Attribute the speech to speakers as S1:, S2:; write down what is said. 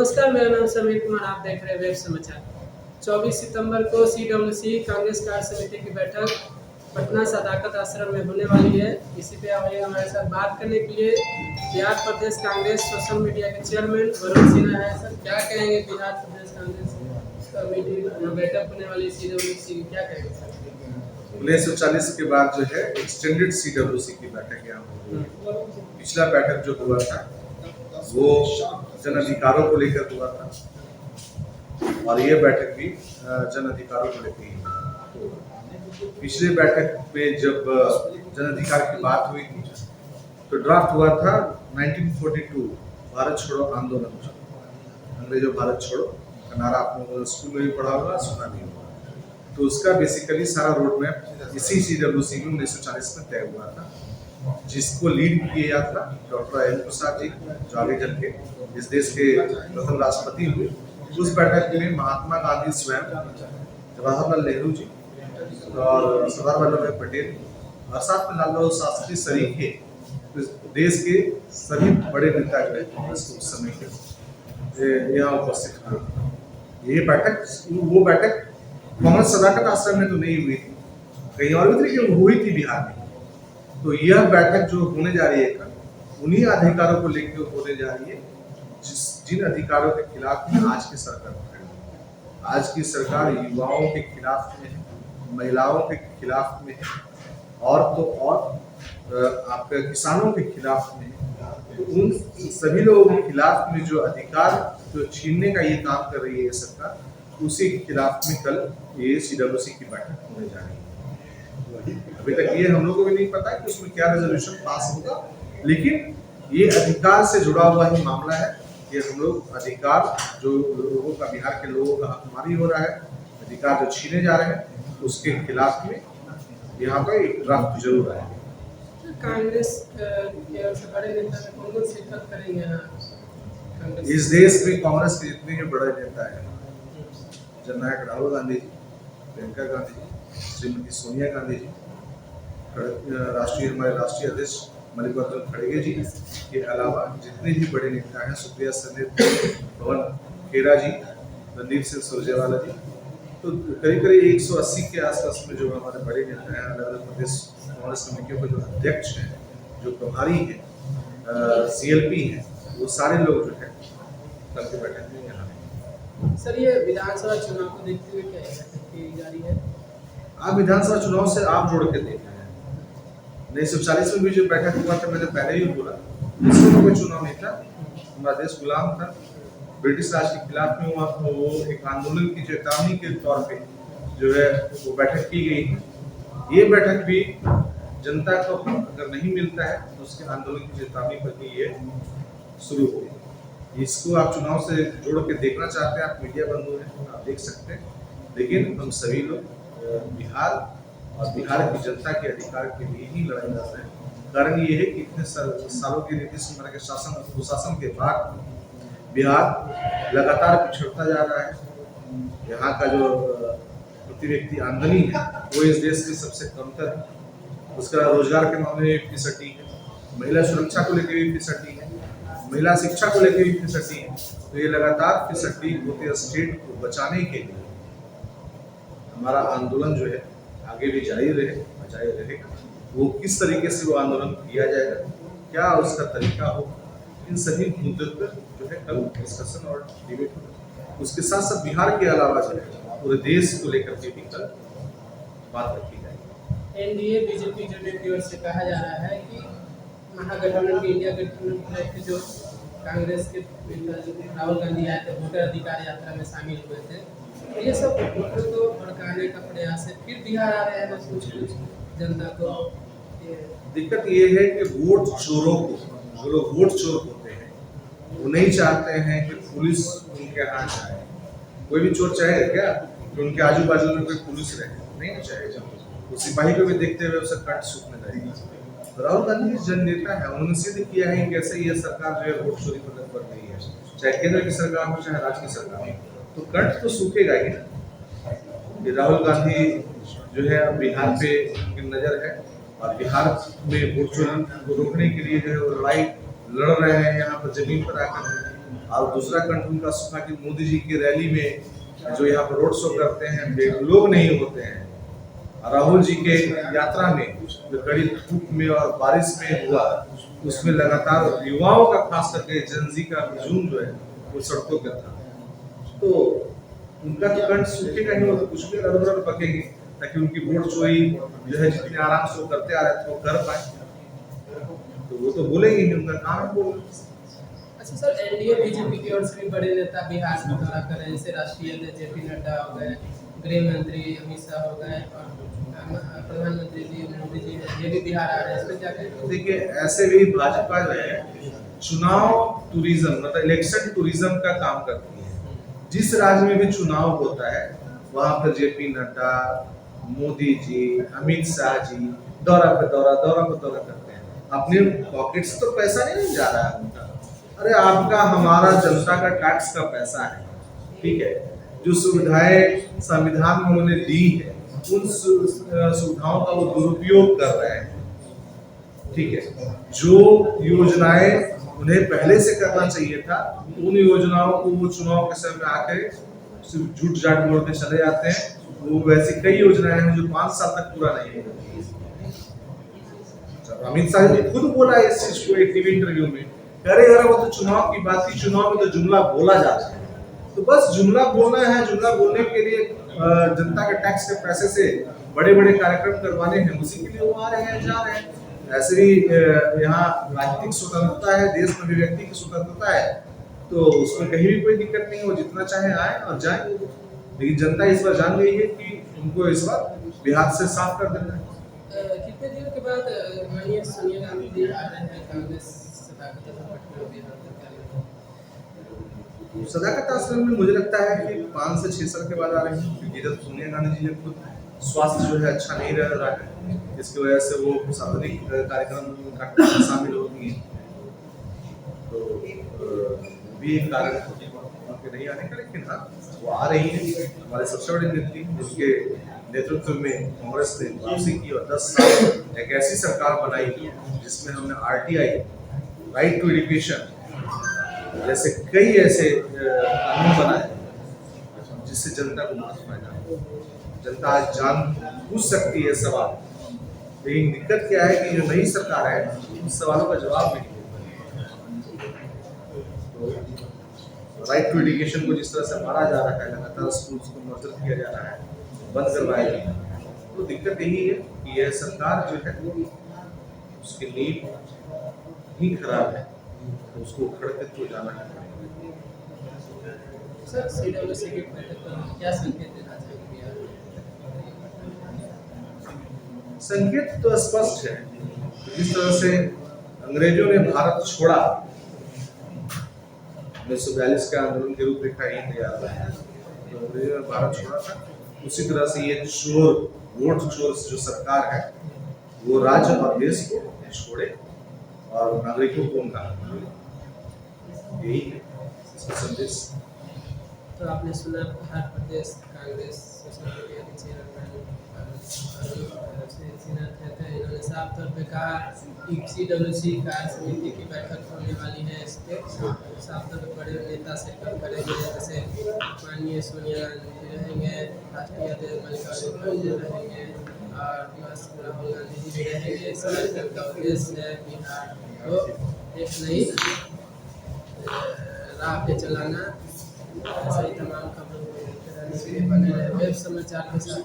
S1: नमस्कार, मेरा नाम समीर कुमार, आप देख रहे हैं वेब समाचार। 24 सितंबर को CWC कांग्रेस कार्य समिति की बैठक पटना सदाकत आश्रम में होने वाली है। इसी पे हमारे साथ बात करने के लिए बिहार प्रदेश कांग्रेस सोशल मीडिया के चेयरमैन वरुण सिन्हा है। सर, क्या कहेंगे बिहार प्रदेश कांग्रेस कमेटी बैठक होने वाली CWC की, क्या कहेंगे सर?
S2: 1940 के बाद जो है एक्सटेंडेड CWC की बैठक यहाँ हो रही है। पिछला बैठक जो हुआ था वो जन अधिकारों को लेकर हुआ था और ये बैठक भी जन अधिकारों को लेकर ही हुई। पिछले बैठक पे जब जन अधिकार की बात हुई थी तो ड्राफ्ट हुआ था 1942 भारत छोड़ो आंदोलन। अंग्रेजों भारत छोड़ो का नारा आपने स्कूल में भी पढ़ा होगा, सुना भी होगा। तो उसका बेसिकली सारा रोड मैप इसी CWC में 1940 में तय हुआ था, जिसको लीड किया था डॉक्टर राजेंद्र प्रसाद जी, जो आगे चल के इस देश के प्रथम राष्ट्रपति हुए। उस बैठक में महात्मा गांधी स्वयं, जवाहरलाल नेहरू जी और सरदार वल्लभ भाई पटेल और साथ में लाल बहादुर शास्त्री सरीखे देश के सभी बड़े नेता जो है कांग्रेस के उस समय के यहाँ उपस्थित हुए। ये बैठक वो बैठक कांग्रेस सदाकत आश्रम में तो नहीं हुई थी, कहीं और भी तरीके हुई थी बिहार में। तो यह बैठक जो होने जा रही है कल, उन्हीं अधिकारों को लेकर होने जा रही है जिन अधिकारों के खिलाफ आज की सरकार खड़ी है। आज की सरकार युवाओं के खिलाफ में है, महिलाओं के खिलाफ में है और तो और आपके किसानों के खिलाफ में है। तो उन सभी लोगों के खिलाफ में जो अधिकार जो छीनने का ये काम कर रही है सरकार, उसी के खिलाफ में कल ये CWC की बैठक होने जा रही है। अभी तक ये हम लोगों को भी नहीं पता है कि उसमें क्या रेजोल्यूशन पास होगा, लेकिन ये अधिकार से जुड़ा हुआ ही मामला है। ये हम लोग अधिकार जो लोगों का, बिहार के लोगों का हकमारी हो रहा है, अधिकार जो छीने जा रहे हैं, उसके खिलाफ में यहाँ पर एक ड्राफ्ट जरूर आएगा।
S1: कांग्रेस के बड़े नेता कौन शिरकत करेंगे यहाँ?
S2: इस देश में कांग्रेस के जितने भी बड़े नेता हैं, जननायक राहुल गांधी जी, प्रियंका गांधी जी, श्रीमती सोनिया गांधी जी, हमारे राष्ट्रीय अध्यक्ष मल्लिकार्जुन खड़गे जी के अलावा जितने भी बड़े नेता हैं, सुप्रिया सने, पवन खेरा जी, रणदीप सिंह सुरजेवाला जी, तो करीब करीब 180 के आसपास में जो हमारे बड़े नेता हैं, अलग अलग प्रदेश कांग्रेस कमेटियों के जो अध्यक्ष हैं, जो प्रभारी हैं, CLP हैं, वो सारे लोग जो है कल की बैठक में यहाँ हैं।
S1: सर, ये विधानसभा चुनाव को देखते हुए क्या की जा रही है?
S2: आप विधानसभा चुनाव से आप जोड़ के देख रहे हैं। 1940 में भी जो बैठक हुआ था, मैंने पहले ही बोला, इसमें कोई चुनाव नहीं था, हमारा देश गुलाम था, ब्रिटिश राज के खिलाफ में हुआ। तो वो एक आंदोलन की चेतावनी के तौर पे जो है वो बैठक की गई है। ये बैठक भी जनता को अगर नहीं मिलता है तो उसके आंदोलन की चेतावनी पर ही ये शुरू हुई। इसको आप चुनाव से जोड़ के देखना चाहते हैं, आप मीडिया बंधु हैं, आप देख सकते हैं, लेकिन हम सभी लोग बिहार और बिहार की जनता के अधिकार के लिए ही लड़ाई लड़ रहे हैं। कारण ये है कि इतने सालों की नीतीश कुमार के कुशासन के बाद बिहार लगातार पिछड़ता जा रहा है। यहाँ का जो प्रति व्यक्ति आमदनी है वो इस देश की सबसे कमतर है। उसका रोजगार के मामले में फिसटी है, महिला सुरक्षा को लेकर भी फिसटी है, महिला शिक्षा को लेकर भी फिसटी है। तो ये लगातार फिसटी होते स्टेट को बचाने के लिए हमारा आंदोलन जो है आगे भी जारी रहेगा। वो किस तरीके से वो आंदोलन किया जाएगा, क्या उसका तरीका हो, इन सभी मुद्दों पर जो है कल डिस्कशन और डिबेट होगा। उसके साथ साथ बिहार के अलावा जो है पूरे देश को लेकर के भी कल बात रखी जाएगी।
S1: NDA बीजेपी जोड़ने की ओर से कहा जा रहा है कि महागठबंधन के इंडिया गठबंधन के जो कांग्रेस के राहुल गांधी आए थे, वोटर अधिकार यात्रा में शामिल हुए थे, तो ये सब वोटर को भड़काने का प्रयास है। फिर बिहार आ रहे हैं कुछ जनता को।
S2: दिक्कत ये है कि वोट चोरों को, जो लोग वोट चोर होते हैं, वो नहीं चाहते हैं कि पुलिस उनके हाथ जाए। कोई भी चोर चाहे क्या कि उनके आजू बाजू में कोई पुलिस रहे, नहीं चाहे। वो सिपाही को भी देखते हुए उसका कंठ सूखने लगेगा। तो राहुल गांधी जन नेता है, उन्होंने सिद्ध किया है कैसे ये सरकार जो है वोट चोरी पर लग रही है, चाहे केंद्र की सरकार हो चाहे राज्य की सरकार हो, तो कंठ तो सूखेगा ही ना। राहुल गांधी जो है बिहार पे नजर है और बिहार में वोट चोरी को रोकने के लिए जो है वो लड़ाई लड़ रहे हैं यहाँ पर जमीन पर आकर। और दूसरा कंठ उनका सुखा कि मोदी जी की रैली में जो यहाँ पर रोड शो करते हैं लोग नहीं होते हैं। राहुल जी के यात्रा में जो कड़ी धूप में और बारिश में हुआ, उसमें लगातार युवाओं का खास करके जनजी का हुजूम जो है वो सड़कों पे था। तो उनका तो कंठ सूखेगा नहीं, वो तो कुछ भी रड़ पकेगी ताकि उनकी वोट चोरी जो है जितने आराम से वो करते आ रहे थे वो कर पाए। तो वो तो बोलेंगे ही, उनका काम है बोलना।
S1: अच्छा सर, एनडीए बीजेपी की ओर से भी बड़े नेता बिहार में दौरा कर रहे हैं, जैसे राष्ट्रीय अध्यक्ष जेपी नड्डा हो गए, गृह मंत्री अमित शाह हो गए और प्रधानमंत्री जी मोदी जी ये भी बिहार आ रहे हैं, इसमें क्या कहेंगे?
S2: देखिए, ऐसे भी भाजपा जो है चुनाव टूरिज्म मतलब इलेक्शन टूरिज्म का काम करती है। जिस राज्य में भी चुनाव होता है वहां पर जेपी नड्डा, मोदी जी, अमित शाह जी दौरा पे दौरा करते हैं। अपने पॉकेट से तो पैसा नहीं जा रहा है उनका। अरे आपका हमारा जनता का टैक्स का पैसा है, ठीक है। जो सुविधाएं संविधान में उन्होंने दी है उन सुविधाओं का वो दुरुपयोग कर रहे हैं, ठीक है। जो योजनाएं उन्हें पहले से करना चाहिए था उन योजनाओं को वो चुनाव के समय में आकर सिर्फ झूठ जाट बोल के चले जाते हैं। वो वैसी कई योजनाएं हैं जो 5 साल तक पूरा नहीं होती। अमित शाह ने खुद बोला इस चीज को एक टीवी इंटरव्यू में, अरे वो तो चुनाव की बात थी, चुनाव में तो जुमला बोला जाता है। तो बस जुमला बोलना है, जुमला बोलने के लिए जनता के टैक्स के पैसे से बड़े बड़े कार्यक्रम करवाने हैं, उसी के लिए वो आ रहे हैं जा रहे हैं। ऐसे ही यहाँ राजनीतिक स्वतंत्रता है, देश में अभिव्यक्ति की स्वतंत्रता है, तो उसमें कहीं भी कोई दिक्कत नहीं है, वो जितना चाहे आए और जाए। लेकिन जनता इस बार जान गई है कि उनको इस बार बिहार से साफ कर देना है।
S1: कितने दिनों के बाद माननीय सोनिया गांधी जी आ रहे हैं कांग्रेस
S2: सदाकत आश्रम में? मुझे लगता है कि 5 से 6 साल के बाद आ रहे हैं, क्योंकि जब सोनिया गांधी जी खुद स्वास्थ्य जो है अच्छा नहीं रह रहा है, इसकी वजह से वो सार्वजनिक कार्यक्रम में शामिल होती हैं, तो भी एक कारण उनके नहीं आने का। लेकिन हाँ, वो आ रही है। हमारे सबसे बड़ी नेत्री जिसके नेतृत्व में कांग्रेस ने वापसी की और 10 साल एक ऐसी सरकार बनाई जिसमें हमने RTI, राइट टू एजुकेशन जैसे कई ऐसे कानून बनाए जिससे जनता को बहुत फायदा है। जनता आज जान पूछ सकती है सवाल, लेकिन दिक्कत क्या है कि जो नई सरकार है उन सवालों का जवाब नहीं देती। तो राइट टू एजुकेशन को जिस तरह से मारा जा रहा है, लगातार स्कूल्स को मर्जर किया जा रहा है, बंद करवाया जा रहा है, तो दिक्कत यही है कि यह सरकार जो है उसकी नींव ही खराब है, तो उसको उखड़ के तो जाना है।
S1: सर, CWC की बैठक पर क्या संकेत देना चाहिए?
S2: संकेत तो स्पष्ट है। जिस तरह से अंग्रेजों ने भारत छोड़ा, 1942 का आंदोलन की रूपरेखा यही तैयार हुआ है, तो अंग्रेजों ने भारत छोड़ा था, उसी तरह से ये चोर, वोट चोर जो सरकार है वो राज्य और देश को छोड़े और नागरिकों को उनका यही है इसका संदेश।
S1: तो आपने सुना बिहार प्रदेश कांग्रेस सोशल मीडिया के चेयरमैन इन्होंने साफ तौर पे कहा कि CWC कार्य समिति की बैठक होने वाली है, इस पर साफ तौर पे बड़े नेता शिरकत करेंगे, जैसे माननीय सोनिया गांधी जी रहेंगे, राष्ट्रीय अध्यक्ष मल्लिकार्जुन खड़गे रहेंगे और राहुल गांधी जी भी रहेंगे। इस कार्यक्रम का उद्देश्य है बिहार को एक नई राह पे चलाना। ऐसे ही तमाम खबरों को बने रहे वेब समाचार के साथ।